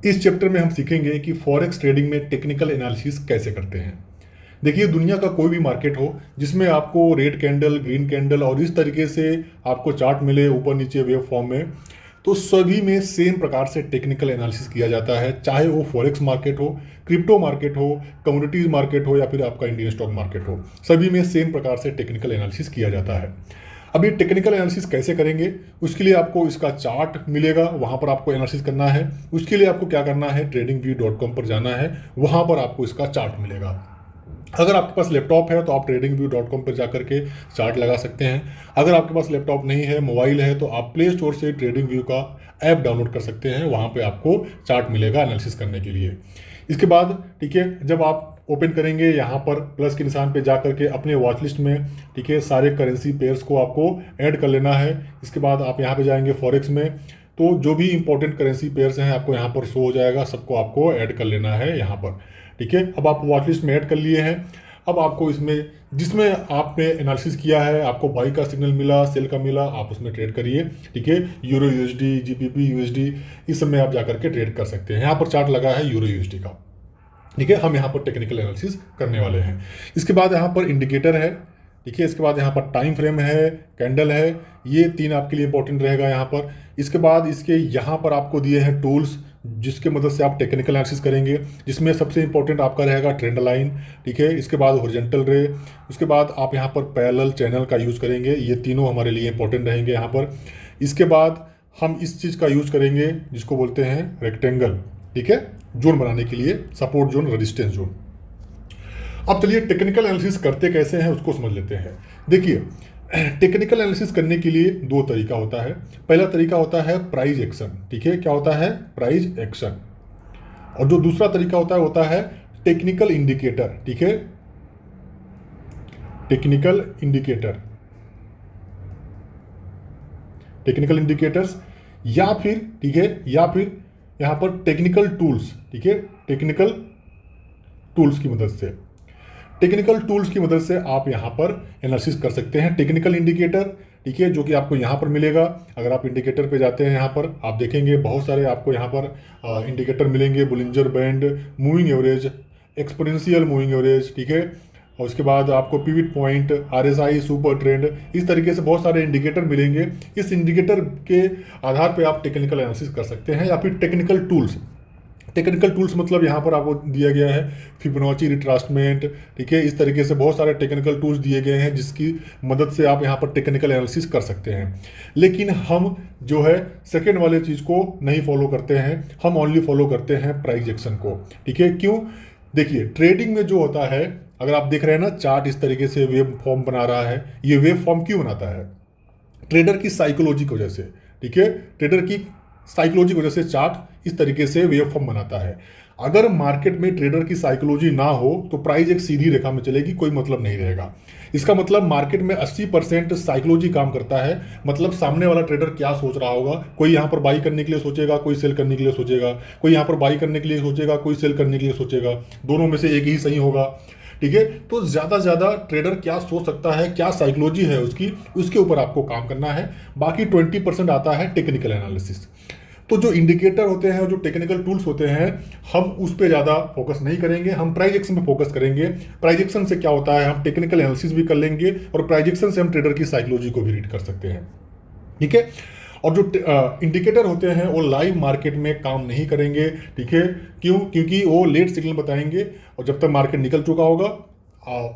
इस चैप्टर में हम सीखेंगे कि फॉरेक्स ट्रेडिंग में टेक्निकल एनालिसिस कैसे करते हैं। देखिए, दुनिया का कोई भी मार्केट हो जिसमें आपको रेड कैंडल, ग्रीन कैंडल और इस तरीके से आपको चार्ट मिले ऊपर नीचे वेव फॉर्म में, तो सभी में सेम प्रकार से टेक्निकल एनालिसिस किया जाता है। चाहे वो फॉरेक्स मार्केट हो, क्रिप्टो मार्केट हो, कमोडिटीज मार्केट हो या फिर आपका इंडियन स्टॉक मार्केट हो, सभी में सेम प्रकार से टेक्निकल एनालिसिस किया जाता है। अब ये टेक्निकल एनालिसिस कैसे करेंगे, उसके लिए आपको इसका चार्ट मिलेगा, वहाँ पर आपको एनालिसिस करना है। उसके लिए आपको क्या करना है, tradingview.com पर जाना है, वहाँ पर आपको इसका चार्ट मिलेगा। अगर आपके पास लैपटॉप है तो आप tradingview.com पर जाकर के चार्ट लगा सकते हैं। अगर आपके पास लैपटॉप नहीं है, मोबाइल है, तो आप प्ले स्टोर से ट्रेडिंग का ऐप डाउनलोड कर सकते हैं। वहाँ पे आपको चार्ट मिलेगा एनालिसिस करने के लिए। इसके बाद ठीक है, जब आप ओपन करेंगे यहाँ पर प्लस के निशान पे जा करके अपने वॉच लिस्ट में ठीक है सारे करेंसी पेयर्स को आपको ऐड कर लेना है। इसके बाद आप यहाँ पे जाएंगे फॉरेक्स में, तो जो भी इंपॉर्टेंट करेंसी पेयर्स हैं आपको यहाँ पर शो हो जाएगा, सबको आपको ऐड कर लेना है यहाँ पर। ठीक है, अब आप वॉच लिस्ट में ऐड कर लिए हैं। अब आपको इसमें जिसमें आपने एनालिसिस किया है, आपको बाई का सिग्नल मिला, सेल का मिला, आप उसमें ट्रेड करिए। ठीक है, यूरो यूएसडी, जीबीपी यूएसडी, इस सब में आप जाकर के ट्रेड कर सकते हैं। यहाँ पर चार्ट लगा है यूरो यूएसडी का। ठीक है, हम यहाँ पर टेक्निकल एनालिसिस करने वाले हैं। इसके बाद यहाँ पर इंडिकेटर है। ठीक है, इसके बाद यहाँ पर टाइम फ्रेम है, कैंडल है, ये तीन आपके लिए इंपॉर्टेंट रहेगा यहाँ पर। इसके बाद इसके यहाँ पर आपको दिए हैं टूल्स जिसके मदद से आप टेक्निकल एनालिसिस करेंगे, जिसमें सबसे इंपॉर्टेंट आपका रहेगा ट्रेंड लाइन। ठीक है, इसके बाद हॉरिजॉन्टल रे, उसके बाद आप यहाँ पर पैरेलल चैनल का यूज़ करेंगे। ये तीनों हमारे लिए इंपॉर्टेंट रहेंगे यहाँ पर। इसके बाद हम इस चीज़ का यूज़ करेंगे जिसको बोलते हैं रेक्टेंगल। ठीक है, जोन बनाने के लिए, सपोर्ट जोन, रेजिस्टेंस जोन। अब चलिए टेक्निकल एनालिसिस करते कैसे हैं उसको समझ लेते हैं। देखिए, टेक्निकल एनालिसिस करने के लिए दो तरीका होता है। पहला तरीका होता है प्राइस एक्शन। ठीक है, क्या होता है, प्राइस एक्शन। और जो दूसरा तरीका होता है टेक्निकल इंडिकेटर। ठीक है, टेक्निकल इंडिकेटर, टेक्निकल इंडिकेटर्स, या फिर ठीक है, या फिर यहाँ पर टेक्निकल टूल्स। ठीक है, टेक्निकल टूल्स की मदद से, टेक्निकल टूल्स की मदद से आप यहाँ पर एनालिसिस कर सकते हैं। टेक्निकल इंडिकेटर, ठीक है, जो कि आपको यहाँ पर मिलेगा। अगर आप इंडिकेटर पे जाते हैं यहाँ पर आप देखेंगे बहुत सारे आपको यहाँ पर इंडिकेटर मिलेंगे। Bollinger band, moving average, exponential moving average. ठीक है, और उसके बाद आपको pivot point, RSI, super trend, इस तरीके से बहुत सारे इंडिकेटर मिलेंगे। इस इंडिकेटर के आधार पे आप टेक्निकल एनालिसिस कर सकते हैं। या फिर टेक्निकल टूल्स, टेक्निकल टूल्स मतलब यहाँ पर आपको दिया गया है फिबोनाची रिट्रासमेंट। ठीक है, इस तरीके से बहुत सारे टेक्निकल टूल्स दिए गए हैं जिसकी मदद से आप यहाँ पर टेक्निकल एनालिसिस कर सकते हैं। लेकिन हम जो है सेकेंड वाले चीज़ को नहीं फॉलो करते हैं, हम ओनली फॉलो करते हैं प्राइस एक्शन को। ठीक है, क्यों? देखिए, ट्रेडिंग में जो होता है, अगर आप देख रहे हैं ना चार्ट इस तरीके से वेव फॉर्म बना रहा है, ये वेव फॉर्म क्यों बनाता है? ट्रेडर की साइकोलॉजी की वजह से। ठीक है, ट्रेडर की साइकोलॉजी की वजह से चार्ट इस तरीके से वेव फॉर्म बनाता है। अगर मार्केट में ट्रेडर की साइकोलॉजी ना हो तो प्राइस एक सीधी रेखा में चलेगी, कोई मतलब नहीं रहेगा। इसका मतलब मार्केट में 80% साइकोलॉजी काम करता है। मतलब सामने वाला ट्रेडर क्या सोच रहा होगा, कोई यहाँ पर बाई करने के लिए सोचेगा, कोई सेल करने के लिए सोचेगा, कोई यहाँ पर बाई करने के लिए सोचेगा, कोई सेल करने के लिए सोचेगा, दोनों में से एक ही सही होगा। ठीक है, तो ज़्यादा से ज़्यादा ट्रेडर क्या सोच सकता है, क्या साइकोलॉजी है उसकी, उसके ऊपर आपको काम करना है। बाकी 20% आता है टेक्निकल एनालिसिस। तो जो इंडिकेटर होते हैं और जो टेक्निकल टूल्स होते हैं, हम उस पर ज़्यादा फोकस नहीं करेंगे, हम प्राइस एक्शन पे फोकस करेंगे। प्राइस एक्शन से क्या होता है, हम टेक्निकल एनालिसिस भी कर लेंगे और प्राइस एक्शन से हम ट्रेडर की साइकोलॉजी को भी रीड कर सकते हैं। ठीक है, और जो इंडिकेटर होते हैं वो लाइव मार्केट में काम नहीं करेंगे। ठीक है, क्यों? क्योंकि वो लेट सिग्नल बताएंगे और जब तक मार्केट निकल चुका होगा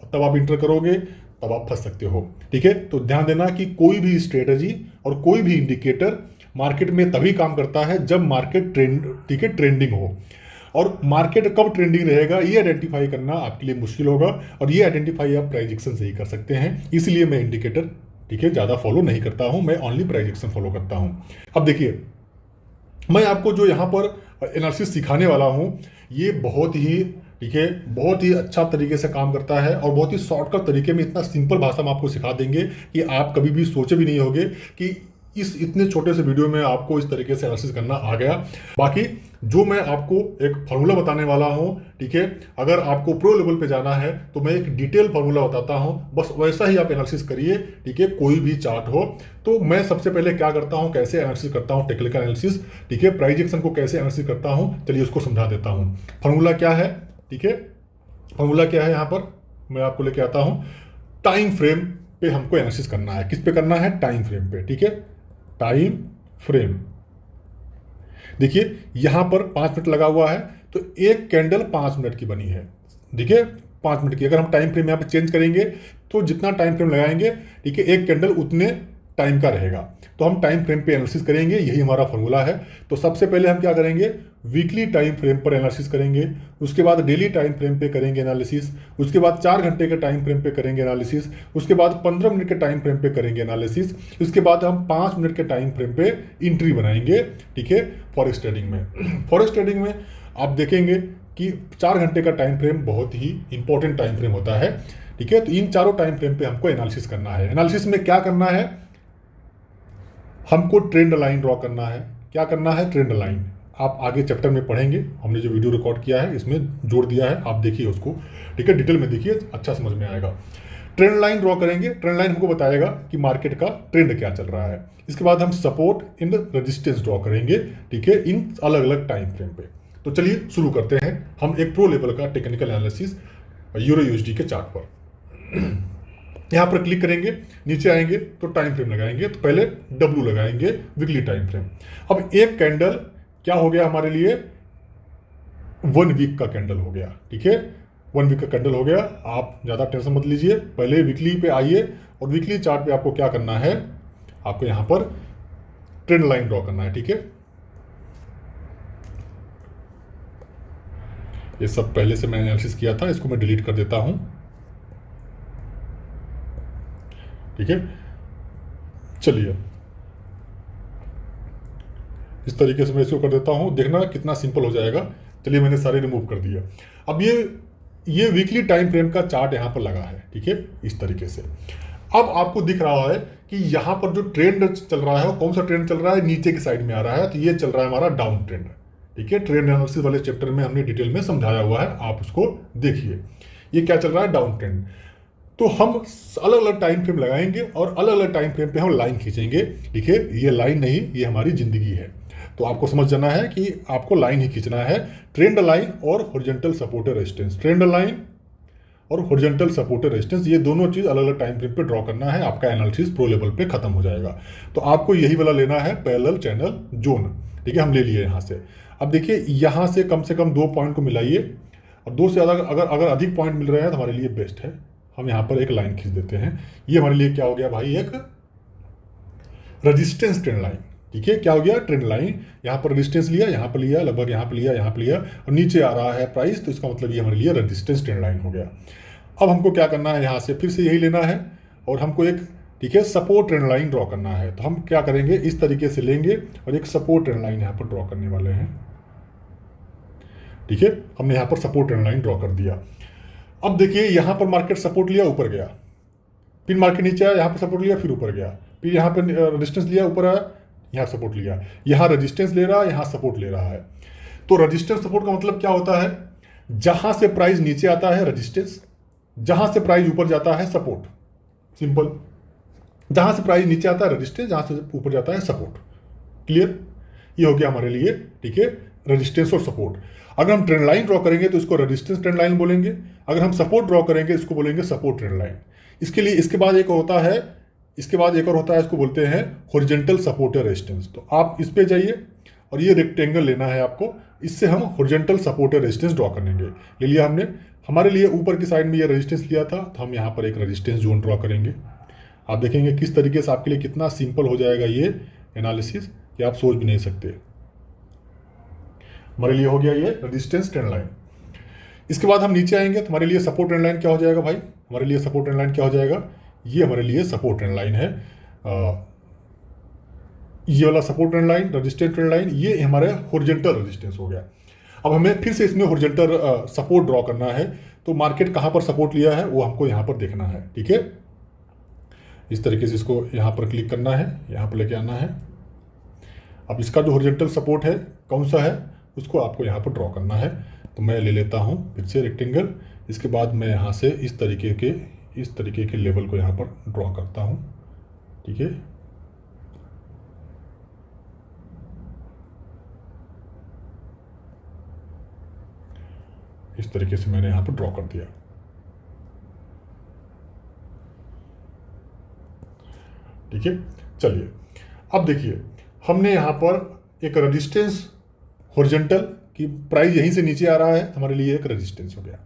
तब आप इंटर करोगे, तब आप फंस सकते हो। ठीक है, तो ध्यान देना कि कोई भी स्ट्रेटजी और कोई भी इंडिकेटर मार्केट में तभी काम करता है जब मार्केट ट्रेंड, ठीक है, ट्रेंडिंग हो। और मार्केट कब ट्रेंडिंग रहेगा ये आइडेंटिफाई करना आपके लिए मुश्किल होगा, और ये आइडेंटिफाई आप प्राइस एक्शन से ही कर सकते हैं। इसलिए मैं इंडिकेटर, ठीक है, ज़्यादा फॉलो नहीं करता हूं, मैं ओनली प्राइस एक्शन फॉलो करता हूं। अब देखिए, मैं आपको जो यहाँ पर एनालिसिस सिखाने वाला हूँ ये बहुत ही, ठीक है, बहुत ही अच्छा तरीके से काम करता है और बहुत ही शॉर्टकट तरीके में, इतना सिंपल भाषा में आपको सिखा देंगे कि आप कभी भी सोचे भी नहीं होंगे कि इस इतने छोटे से वीडियो में आपको इस तरीके से एनालिसिस करना आ गया। बाकी जो मैं आपको एक फार्मूला बताने वाला हूं, ठीक है, अगर आपको प्रो लेवल पे जाना है तो मैं एक डिटेल फार्मूला बताता हूं, बस वैसा ही आप एनालिसिस करिए, ठीक है, कोई भी चार्ट हो। तो मैं सबसे पहले क्या करता हूं, कैसे एनालिसिस करता हूं, टेक्निकल एनालिसिस, ठीक है, प्राइस एक्शन को कैसे एनालिसिस करता हूं, चलिए उसको समझा देता हूं। फार्मूला क्या है, ठीक है, फार्मूला क्या है, यहां पर मैं आपको लेके आता हूं। टाइम फ्रेम पे हमको एनालिसिस करना है, किस पे करना है, टाइम फ्रेम पे, ठीक है, टाइम फ्रेम। देखिए यहां पर 5 मिनट लगा हुआ है, तो एक कैंडल 5 मिनट की बनी है, देखिए 5 मिनट की। अगर हम टाइम फ्रेम यहां पे चेंज करेंगे तो जितना टाइम फ्रेम लगाएंगे, ठीक है, एक कैंडल उतने टाइम का रहेगा। तो हम टाइम फ्रेम पे एनालिसिस करेंगे, यही हमारा फॉर्मूला है। तो सबसे पहले हम क्या करेंगे, वीकली टाइम फ्रेम पर एनालिसिस करेंगे, उसके बाद डेली टाइम फ्रेम पे करेंगे एनालिसिस, उसके बाद 4 घंटे के टाइम फ्रेम पे करेंगे एनालिसिस, उसके बाद 15 मिनट के टाइम फ्रेम पे करेंगे एनालिसिस, उसके बाद हम 5 मिनट के टाइम फ्रेम पे एंट्री बनाएंगे, ठीक है, फॉरेक्स ट्रेडिंग में। फॉरेक्स ट्रेडिंग में आप देखेंगे कि 4 घंटे का टाइम फ्रेम बहुत ही इंपॉर्टेंट टाइम फ्रेम होता है, ठीक है। तो इन चारों टाइम फ्रेम पे हमको एनालिसिस करना है। एनालिसिस में क्या करना है, हमको ट्रेंड लाइन ड्रॉ करना है। क्या करना है, ट्रेंड लाइन। आप आगे चैप्टर में पढ़ेंगे, हमने जो वीडियो रिकॉर्ड किया है इसमें जोड़ दिया है, आप देखिए उसको, ठीक है, डिटेल में देखिए, अच्छा समझ में आएगा। ट्रेंड लाइन ड्रॉ करेंगे, ट्रेंड लाइन हमको बताएगा कि मार्केट का ट्रेंड क्या चल रहा है। इसके बाद हम सपोर्ट इन रेजिस्टेंस ड्रॉ करेंगे, ठीक है, इन अलग अलग टाइम फ्रेम पे। तो चलिए शुरू करते हैं हम एक प्रो लेवल का टेक्निकल एनालिसिस यूरो यूएसडी के चार्ट पर। यहां पर क्लिक करेंगे, नीचे आएंगे तो टाइम फ्रेम लगाएंगे, तो पहले डब्ल्यू लगाएंगे, वीकली टाइम फ्रेम। अब एक कैंडल क्या हो गया हमारे लिए, 1 वीक का कैंडल हो गया, ठीक है, 1 वीक का कैंडल हो गया। आप ज़्यादा टेंशन मत लीजिए, पहले वीकली पे आइए, और वीकली चार्ट पे आपको क्या करना है, आपको यहां पर ट्रेंड लाइन ड्रॉ करना है, ठीक है। ये सब पहले से मैंने एनालिसिस किया था, इसको मैं डिलीट कर देता हूं, ठीक है। चलिए इस तरीके से मैं इसको कर देता हूं, देखना कितना सिंपल हो जाएगा। चलिए मैंने सारे रिमूव कर दिया। अब ये वीकली टाइम फ्रेम का चार्ट यहां पर लगा है, ठीक है, इस तरीके से। अब आपको दिख रहा है कि यहां पर जो ट्रेंड चल रहा है, कौन सा ट्रेंड चल रहा है, नीचे की साइड में आ रहा है, तो ये चल रहा है हमारा डाउन ट्रेंड, ठीक है। ट्रेंड एनालिसिस वाले चैप्टर में हमने डिटेल में समझाया हुआ है, आप उसको देखिए। ये क्या चल रहा है, डाउन ट्रेंड। तो हम अलग अलग टाइम फ्रेम लगाएंगे और अलग अलग टाइम फ्रेम पे हम लाइन खींचेंगे, ठीक है। ये लाइन नहीं, ये हमारी जिंदगी है। तो आपको समझ जाना है कि आपको लाइन ही खींचना है, ट्रेंड लाइन और horizontal support resistance. Trend line और हॉरिजॉन्टल सपोर्ट रेजिस्टेंस, ये दोनों चीज अलग अलग टाइम फ्रेम पे ड्रॉ करना है, आपका एनालिसिस प्रो लेवल पे खत्म हो जाएगा। तो आपको यही वाला लेना है, पैरेलल चैनल जोन, ठीक है, हम ले लिए यहां से। अब देखिए यहां से कम 2 पॉइंट को मिलाइए, और 2 से ज़्यादा अगर अधिक पॉइंट मिल रहे हैं तो हमारे लिए बेस्ट है। हम यहाँ पर एक लाइन खींच देते हैं, ये हमारे लिए क्या हो गया भाई, एक रेजिस्टेंस ट्रेंड लाइन, ठीक है। क्या हो गया, ट्रेंड लाइन। यहाँ पर रेजिस्टेंस लिया, यहाँ पर लिया, लगभग यहाँ पर लिया, यहाँ पर लिया, और नीचे आ रहा है प्राइस, तो इसका मतलब ये हमारे लिए रेजिस्टेंस ट्रेंड लाइन हो गया। अब हमको क्या करना है, यहाँ से फिर से यही लेना है, और हमको एक, ठीक है, सपोर्ट ट्रेंड लाइन ड्रॉ करना है। तो हम क्या करेंगे, इस तरीके से लेंगे और एक सपोर्ट ट्रेंड लाइन यहाँ पर ड्रॉ करने वाले हैं, ठीक है। हमने यहाँ पर सपोर्ट ट्रेंड लाइन ड्रॉ कर दिया। अब देखिए यहाँ पर मार्केट सपोर्ट लिया, ऊपर गया, फिर मार्केट नीचे आया, यहाँ पर सपोर्ट लिया, फिर ऊपर गया, फिर यहाँ पर रेजिस्टेंस लिया, ऊपर आया, यहाँ सपोर्ट लिया, यहाँ रेजिस्टेंस ले रहा है, यहाँ सपोर्ट ले रहा है। तो रेजिस्टेंस सपोर्ट का मतलब क्या होता है, जहां से प्राइस नीचे आता है रेजिस्टेंस, जहां से प्राइस ऊपर जाता है सपोर्ट, सिंपल। जहां से प्राइस नीचे आता है रेजिस्टेंस, जहां से ऊपर जाता है सपोर्ट। क्लियर, ये हो गया हमारे लिए, ठीक है, रेजिस्टेंस और सपोर्ट। अगर हम ट्रेंड लाइन ड्रॉ करेंगे तो इसको रेजिस्टेंस ट्रेंड लाइन बोलेंगे, अगर हम सपोर्ट ड्रॉ करेंगे इसको बोलेंगे सपोर्ट ट्रेंड लाइन। इसके लिए इसके बाद एक होता है, इसको बोलते हैं हॉरिजॉन्टल सपोर्ट या रेजिस्टेंस। तो आप इस पे जाइए और ये रेक्टेंगल लेना है आपको, इससे हम हॉरिजॉन्टल सपोर्ट या रेजिस्टेंस ड्रॉ करेंगे। ले लिया हमने, हमारे लिए ऊपर की साइड में ये रेजिस्टेंस लिया था, तो हम यहाँ पर एक रेजिस्टेंस जोन ड्रॉ करेंगे। आप देखेंगे किस तरीके से आपके लिए कितना सिंपल हो जाएगा ये एनालिसिस कि आप सोच भी नहीं सकते। हमारे लिए हो गया ये रेजिस्टेंस ट्रेंड लाइन। इसके बाद हम नीचे आएंगे तो हमारे लिए सपोर्ट ट्रेंड लाइन क्या हो जाएगा भाई, हमारे लिए सपोर्ट ट्रेंड लाइन क्या हो जाएगा, ये हमारे लिए सपोर्ट ट्रेंड लाइन है। ये वाला support trend line, resistance trend line, ये हमारा हॉरिजॉन्टल रेजिस्टेंस हो गया। अब हमें फिर से इसमें हॉरिजॉन्टल सपोर्ट ड्रॉ करना है, तो मार्केट कहाँ पर सपोर्ट लिया है वो हमको यहाँ पर देखना है, ठीक है। इस तरीके से इसको यहाँ पर क्लिक करना है, यहाँ पर लेके आना है। अब इसका जो हॉरिजॉन्टल सपोर्ट है कौन सा है, उसको आपको यहाँ पर ड्रॉ करना है। तो मैं ले लेता हूँ फिर से रेक्टेंगल, इसके बाद मैं यहाँ से इस तरीके के लेवल को यहाँ पर ड्रॉ करता हूँ। ठीक है, इस तरीके से मैंने यहाँ पर ड्रॉ कर दिया। ठीक है, चलिए अब देखिए, हमने यहाँ पर एक रेजिस्टेंस हॉरिजॉन्टल की प्राइस यहीं से नीचे आ रहा है, हमारे लिए एक रेजिस्टेंस हो गया।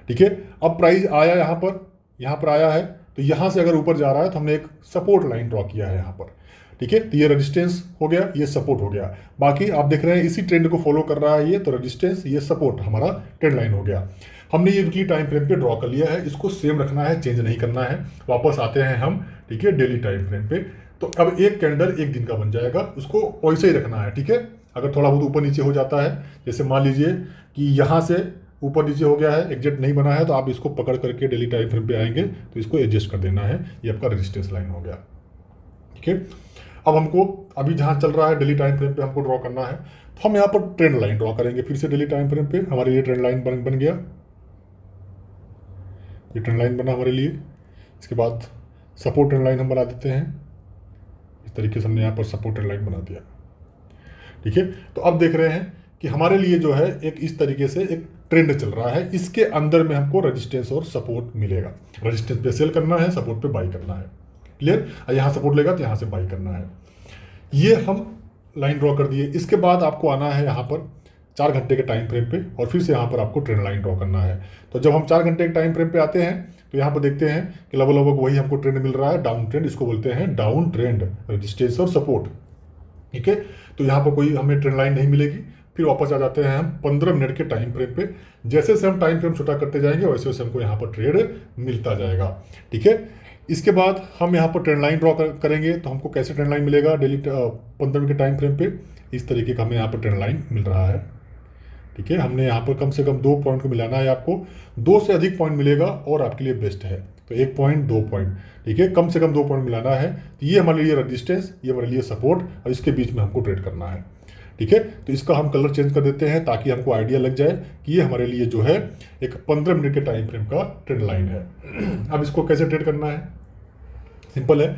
ठीक है, अब प्राइस आया यहाँ पर आया है, तो यहाँ से अगर ऊपर जा रहा है तो हमने एक सपोर्ट लाइन ड्रॉ किया है यहाँ पर। ठीक है, तो ये रेजिस्टेंस हो गया, ये सपोर्ट हो गया। बाकी आप देख रहे हैं इसी ट्रेंड को फॉलो कर रहा है ये, तो रेजिस्टेंस, ये सपोर्ट हमारा ट्रेंड लाइन हो गया। हमने ये वीकली टाइम फ्रेम पे ड्रॉ कर लिया है, इसको सेम रखना है, चेंज नहीं करना है। वापस आते हैं हम, ठीक है, डेली टाइम फ्रेम पे। तो अब एक कैंडल एक दिन का बन जाएगा, उसको वैसे ही रखना है। ठीक है, अगर थोड़ा बहुत ऊपर नीचे हो जाता है, जैसे मान लीजिए कि यहाँ से ऊपर नीचे हो गया है, एग्जैक्ट नहीं बना है, तो आप इसको पकड़ करके डेली टाइम फ्रेम पे आएंगे तो इसको एडजस्ट कर देना है। ये आपका रेजिस्टेंस लाइन हो गया। ठीक है, अब हमको अभी जहाँ चल रहा है डेली टाइम फ्रेम पे हमको ड्रॉ करना है, तो हम यहाँ पर ट्रेंड लाइन ड्रॉ करेंगे फिर से डेली टाइम फ्रेम पे। हमारे लिए ट्रेंड लाइन बन गया, ये ट्रेंड लाइन बना हमारे लिए। इसके बाद सपोर्ट ट्रेंड लाइन हम बना देते हैं, इस तरीके से हमने यहाँ पर सपोर्ट ट्रेंड लाइन बना दिया। ठीक है, तो अब देख रहे हैं कि हमारे लिए जो है एक इस तरीके से एक ट्रेंड चल रहा है, इसके अंदर में हमको रेजिस्टेंस और सपोर्ट मिलेगा। रेजिस्टेंस पे सेल करना है, सपोर्ट पे बाई करना है। क्लियर, यहाँ सपोर्ट लेगा तो यहाँ से बाई करना है। ये हम लाइन ड्रॉ कर दिए। इसके बाद आपको आना है यहाँ पर 4 घंटे के टाइम फ्रेम पे, और फिर से यहाँ पर आपको ट्रेंड लाइन ड्रॉ करना है। तो जब हम 4 घंटे के टाइम फ्रेम पे आते हैं तो यहाँ पर देखते हैं कि लगभग वही हमको ट्रेंड मिल रहा है, डाउन ट्रेंड, इसको बोलते हैं डाउन ट्रेंड, रेजिस्टेंस और सपोर्ट। ठीक है, तो यहाँ पर कोई हमें ट्रेंड लाइन नहीं मिलेगी। फिर वापस आ जाते हैं हम 15 मिनट के टाइम फ्रेम पे। जैसे जैसे हम टाइम फ्रेम छोटा करते जाएंगे वैसे वैसे हमको यहाँ पर ट्रेड मिलता जाएगा। ठीक है, इसके बाद हम यहाँ पर ट्रेंड लाइन ड्रॉ करेंगे, तो हमको कैसे ट्रेंड लाइन मिलेगा डेली 15 मिनट के टाइम फ्रेम पे, इस तरीके का हमें यहाँ पर ट्रेंड लाइन मिल रहा है। ठीक है, हमने यहाँ पर कम से कम 2 पॉइंट को मिलाना है, आपको 2 से अधिक पॉइंट मिलेगा और आपके लिए बेस्ट है। तो 1 पॉइंट 2 पॉइंट, ठीक है, कम से कम 2 पॉइंट मिलाना है। तो ये हमारे लिए रेजिस्टेंस, ये हमारे लिए सपोर्ट, और इसके बीच में हमको ट्रेड करना है। ठीक है, तो इसका हम कलर चेंज कर देते हैं ताकि हमको आइडिया लग जाए कि ये हमारे लिए जो है एक 15 मिनट के टाइम फ्रेम का ट्रेंड लाइन है। अब इसको कैसे ट्रेड करना है, सिंपल है।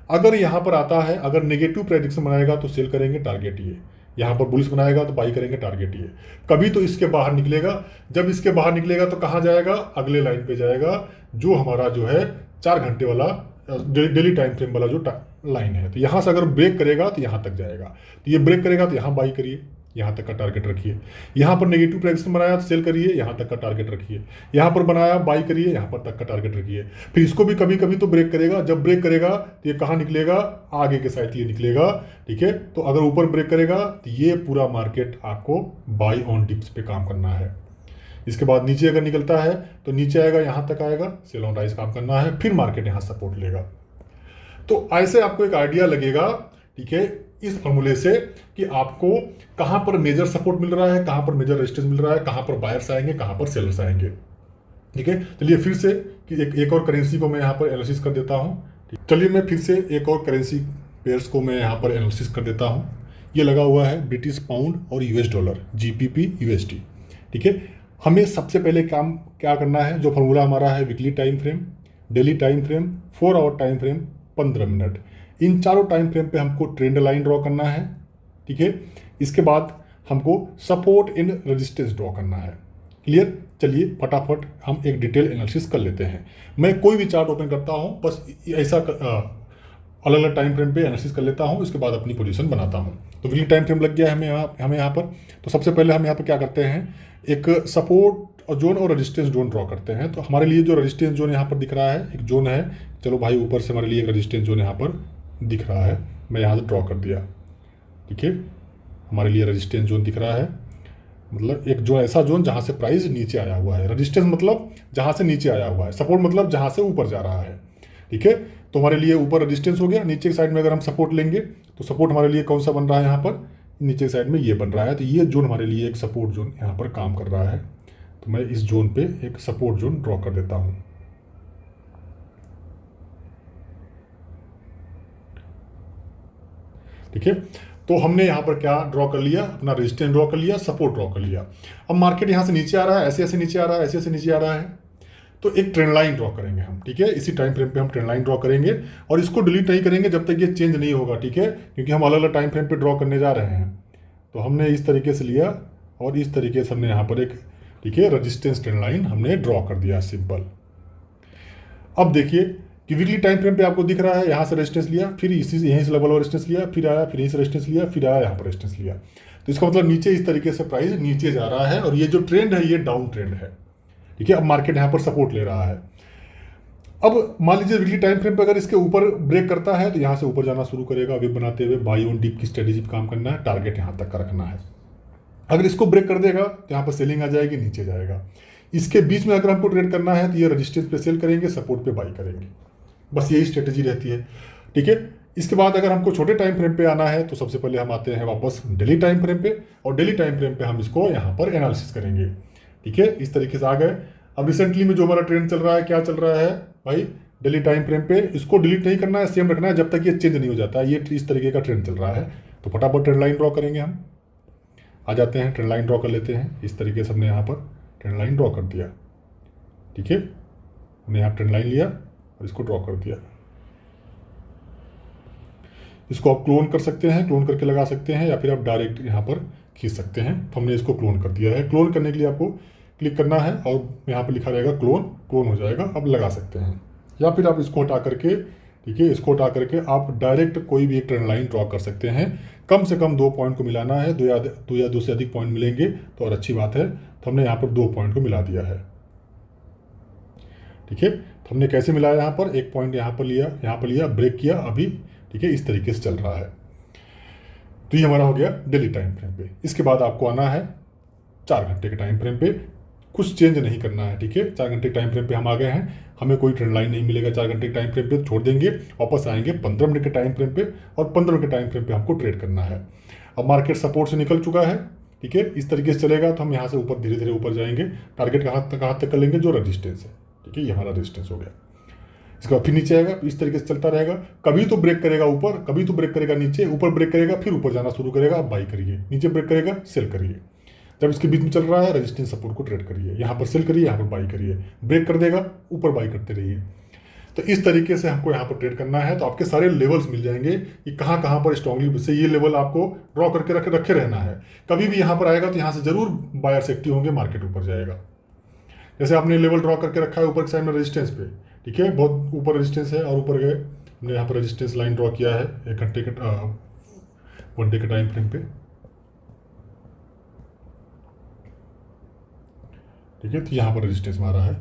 अगर यहाँ पर आता है, अगर नेगेटिव प्रेडिक्शन बनाएगा तो सेल करेंगे, टारगेट ये। यहाँ पर बुलिश बनाएगा तो बाई करेंगे, टारगेट ये। कभी तो इसके बाहर निकलेगा, जब इसके बाहर निकलेगा तो कहाँ जाएगा, अगले लाइन पे जाएगा, जो हमारा जो है 4 घंटे वाला डेली टाइम फ्रेम वाला जो लाइन है। तो यहाँ से अगर ब्रेक करेगा तो यहाँ तक जाएगा, तो ये ब्रेक करेगा तो यहाँ बाई करिए, यहाँ तक का टारगेट रखिए। यहाँ पर नेगेटिव प्रेडिक्शन बनाया तो सेल करिए, यहाँ तक का टारगेट रखिए। यहाँ पर बनाया बाई करिए, यहाँ पर तक का टारगेट रखिए। फिर इसको भी कभी कभी तो ब्रेक करेगा, जब ब्रेक करेगा तो ये कहाँ निकलेगा, आगे के साइड के लिए निकलेगा। ठीक है, तो अगर ऊपर ब्रेक करेगा तो ये पूरा मार्केट आपको बाई ऑन डिप्स पे काम करना है। इसके बाद नीचे अगर निकलता है तो नीचे आएगा, यहाँ तक आएगा, सेल ऑन राइज काम करना है, फिर मार्केट यहाँ सपोर्ट लेगा। तो ऐसे आपको एक आइडिया लगेगा, ठीक है, इस फॉर्मूले से कि आपको कहां पर मेजर सपोर्ट मिल रहा है, कहां पर मेजर रेजिस्टेंस मिल रहा है, कहां पर बायर्स आएंगे, कहां पर सेलर्स आएंगे। ठीक है, चलिए फिर से कि एक और करेंसी को मैं यहां पर एनालिसिस कर देता हूं। चलिए मैं फिर से एक और करेंसी पेयर्स को मैं यहां पर एनालिसिस कर देता हूं। ये लगा हुआ है ब्रिटिश पाउंड और यूएस डॉलर, GBP USD। ठीक है, हमें सबसे पहले काम क्या करना है, जो फॉर्मूला हमारा है weekly time frame, daily time frame, 4 hour time frame, 15 minute, इन चारों टाइम फ्रेम पे हमको ट्रेंड लाइन ड्रॉ करना है। ठीक है, इसके बाद हमको सपोर्ट इन रेजिस्टेंस ड्रॉ करना है। क्लियर, चलिए फटाफट हम एक डिटेल एनालिसिस कर लेते हैं। मैं कोई भी चार्ट ओपन करता हूँ, बस ऐसा अलग अलग टाइम फ्रेम पे एनालिसिस कर लेता हूँ, इसके बाद अपनी पोजीशन बनाता हूँ। तो वीकली टाइम फ्रेम लग गया है हमें यहाँ पर। तो सबसे पहले हम यहाँ पर क्या करते हैं, एक सपोर्ट जोन और रेजिस्टेंस जोन ड्रॉ करते हैं। तो हमारे लिए जो रेजिस्टेंस जोन यहाँ पर दिख रहा है, एक जोन है, चलो भाई ऊपर से हमारे लिए एक रेजिस्टेंस जोन यहाँ पर दिख रहा है, मैं यहाँ से ड्रॉ कर दिया। ठीक है, हमारे लिए रेजिस्टेंस जोन दिख रहा है, मतलब एक जो ऐसा जोन जहाँ से प्राइस नीचे आया हुआ है। रेजिस्टेंस मतलब जहाँ से नीचे आया हुआ है, सपोर्ट मतलब जहाँ से ऊपर जा रहा है। ठीक है, तो हमारे लिए ऊपर रेजिस्टेंस हो गया, नीचे की साइड में अगर हम सपोर्ट लेंगे तो सपोर्ट हमारे लिए कौन सा बन रहा है, यहाँ पर नीचे की साइड में ये बन रहा है। तो ये जोन हमारे लिए एक सपोर्ट जोन यहाँ पर काम कर रहा है। तो मैं इस जोन पे एक सपोर्ट जोन ड्रॉ कर देता हूँ। ठीक है। तो हमने यहाँ पर क्या ड्रॉ कर लिया, अपना रेजिस्टेंस ड्रॉ कर लिया, सपोर्ट ड्रॉ कर लिया। अब मार्केट यहाँ से नीचे आ रहा है, ऐसे ऐसे नीचे आ रहा है, ऐसे ऐसे नीचे आ रहा है, तो एक ट्रेंड लाइन ड्रॉ करेंगे हम, ठीक है। इसी टाइम फ्रेम पे हम ट्रेंड लाइन ड्रॉ करेंगे और इसको डिलीट नहीं करेंगे जब तक ये चेंज नहीं होगा, ठीक है, क्योंकि हम अलग अलग टाइम फ्रेम पे ड्रॉ करने जा रहे हैं। तो हमने इस तरीके से लिया और इस तरीके से हमने यहाँ पर एक, ठीक है, रजिस्टेंस ट्रेंड लाइन हमने ड्रॉ कर दिया, सिंपल। अब देखिए कि वीकली टाइम फ्रेम पे आपको दिख रहा है, यहाँ से रेजिस्टेंस लिया, फिर इसी यहीं से लेवल और रेजिस्टेंस लिया, फिर आया, फिर यहीं से रेजिस्टेंस लिया, फिर आया यहाँ पर रेजिस्टेंस लिया। तो इसका मतलब नीचे इस तरीके से प्राइस नीचे जा रहा है और ये जो ट्रेंड है ये डाउन ट्रेंड है, ठीक है। अब मार्केट यहाँ पर सपोर्ट ले रहा है। अब मान लीजिए वीकली टाइम फ्रेम पे अगर इसके ऊपर ब्रेक करता है तो यहाँ से ऊपर जाना शुरू करेगा, वेब बनाते हुए बाई ऑन डीप की स्ट्रेटेजी पे काम करना है, टारगेट यहाँ तक का रखना है। अगर इसको ब्रेक कर देगा तो यहाँ पर सेलिंग आ जाएगी, नीचे जाएगा। इसके बीच में अगर हमको ट्रेड करना है तो ये रजिस्टेंस पे सेल करेंगे, सपोर्ट पे बाई करेंगे, बस यही स्ट्रेटेजी रहती है, ठीक है। इसके बाद अगर हमको छोटे टाइम फ्रेम पे आना है तो सबसे पहले हम आते हैं वापस डेली टाइम फ्रेम पे, और डेली टाइम फ्रेम पे हम इसको यहाँ पर एनालिसिस करेंगे, ठीक है। इस तरीके से आ गए। अब रिसेंटली में जो हमारा ट्रेंड चल रहा है, क्या चल रहा है भाई, डेली टाइम फ्रेम पे इसको डिलीट नहीं करना है, सेम रखना है जब तक ये चेंज नहीं हो जाता है। ये इस तरीके का ट्रेंड चल रहा है, तो फटाफट ट्रेंड लाइन ड्रॉ करेंगे हम। आ जाते हैं, ट्रेंड लाइन ड्रॉ कर लेते हैं। इस तरीके से हमने यहाँ पर ट्रेंड लाइन ड्रॉ कर दिया, ठीक है। हमने यहाँ ट्रेंड लाइन लिया और इसको ड्रॉ कर दिया। इसको आप क्लोन कर सकते हैं, क्लोन करके लगा सकते हैं, या फिर आप डायरेक्ट यहाँ पर खींच सकते हैं। तो हमने इसको क्लोन कर दिया है। क्लोन करने के लिए आपको क्लिक करना है और यहाँ पर लिखा रहेगा क्लोन, क्लोन हो जाएगा, आप लगा सकते हैं। या फिर आप इसको हटा करके, ठीक है, इसको हटा करके आप डायरेक्ट कोई भी एक ट्रेंड लाइन ड्रॉ कर सकते हैं। कम से कम 2 पॉइंट को मिलाना है, दो या दो से अधिक पॉइंट मिलेंगे तो और अच्छी बात है। तो हमने यहाँ पर 2 पॉइंट को मिला दिया है, ठीक है। तो हमने कैसे मिलाया, यहाँ पर 1 पॉइंट यहाँ पर लिया, यहाँ पर लिया, ब्रेक किया अभी, ठीक है, इस तरीके से चल रहा है। तो ये हमारा हो गया डेली टाइम फ्रेम पे। इसके बाद आपको आना है 4 घंटे के टाइम फ्रेम पे। कुछ चेंज नहीं करना है, ठीक है। 4 घंटे के टाइम फ्रेम पे हम आ गए हैं, हमें कोई ट्रेंड लाइन नहीं मिलेगा 4 घंटे के टाइम फ्रेम पे, छोड़ देंगे। वापस आएंगे 15 मिनट के टाइम फ्रेम पे, और 15 मिनट के टाइम फ्रेम पे हमको ट्रेड करना है। अब मार्केट सपोर्ट से निकल चुका है, ठीक है, इस तरीके से चलेगा तो हम यहाँ से ऊपर धीरे धीरे ऊपर जाएंगे। टारगेट कहाँ तक कर लेंगे, जो रजिस्टेंस है, ठीक है, ये हमारा रजिस्टेंस हो गया। इसके बाद फिर नीचे आएगा, इस तरीके से चलता रहेगा। कभी तो ब्रेक करेगा ऊपर, कभी तो ब्रेक करेगा नीचे, ऊपर ब्रेक करेगा फिर ऊपर जाना शुरू करेगा, आप बाई करिए, नीचे ब्रेक करेगा सेल करिए। जब इसके बीच में चल रहा है रेजिस्टेंस सपोर्ट को ट्रेड करिए, यहाँ पर सेल करिए, यहाँ पर बाई करिए, ब्रेक कर देगा ऊपर बाई करते रहिए। तो इस तरीके से हमको यहाँ पर ट्रेड करना है। तो आपके सारे लेवल्स मिल जाएंगे कि कहाँ कहाँ पर स्ट्रांगली से ये लेवल आपको ड्रॉ करके रखे रहना है। कभी भी यहाँ पर आएगा तो यहाँ से जरूर बायर्स एक्टिव होंगे, मार्केट ऊपर जाएगा। जैसे आपने लेवल ड्रॉ करके रखा है ऊपर के साइड में रेजिस्टेंस पे, ठीक है, बहुत ऊपर रेजिस्टेंस है और ऊपर गए, हमने यहाँ पर रेजिस्टेंस लाइन ड्रॉ किया है 1 घंटे के 1 डे के टाइम फ्रेम पे, ठीक है। तो यहाँ पर रेजिस्टेंस मारा है,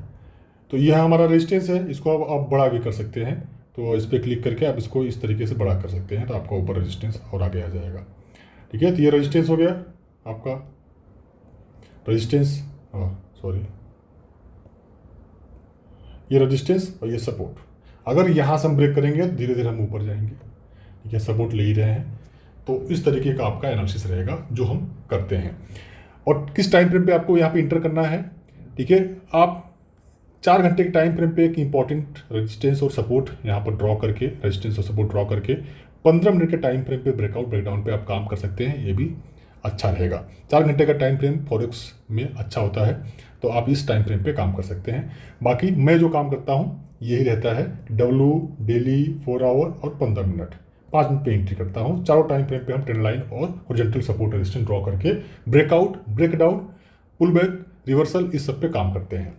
तो यह हमारा रेजिस्टेंस है। इसको आप बड़ा भी कर सकते हैं, तो इस पर क्लिक करके आप इसको इस तरीके से बड़ा कर सकते हैं, तो आपका ऊपर रेजिस्टेंस और आगे आ जाएगा, ठीक है। तो ये रेजिस्टेंस हो गया आपका रेजिस्टेंस, सॉरी, ये रेजिस्टेंस और ये सपोर्ट। अगर यहाँ से हम ब्रेक करेंगे तो धीरे धीरे हम ऊपर जाएंगे, ठीक है, सपोर्ट ले ही रहे हैं। तो इस तरीके का आपका एनालिसिस रहेगा जो हम करते हैं। और किस टाइम फ्रेम पे आपको यहाँ पे इंटर करना है, ठीक है। आप 4 घंटे के टाइम फ्रेम पे एक इंपॉर्टेंट रेजिस्टेंस और सपोर्ट यहाँ पर ड्रॉ करके, रेजिस्टेंस और सपोर्ट ड्रॉ करके 15 मिनट के टाइम फ्रेम पे ब्रेकआउट ब्रेकडाउन पे आप काम कर सकते हैं, ये भी अच्छा रहेगा। 4 घंटे का टाइम फ्रेम फॉरेक्स में अच्छा होता है, तो आप इस टाइम फ्रेम पे काम कर सकते हैं। बाकी मैं जो काम करता हूँ यही रहता है, डब्ल्यू, डेली, 4 आवर और 15 मिनट, 5 मिनट पे एंट्री करता हूँ। चारों टाइम फ्रेम पे हम ट्रेंड लाइन और हॉरिजॉन्टल सपोर्ट रेजिस्टेंस ड्रॉ करके breakout, breakdown, pull back, reversal, इस सब पे काम करते हैं।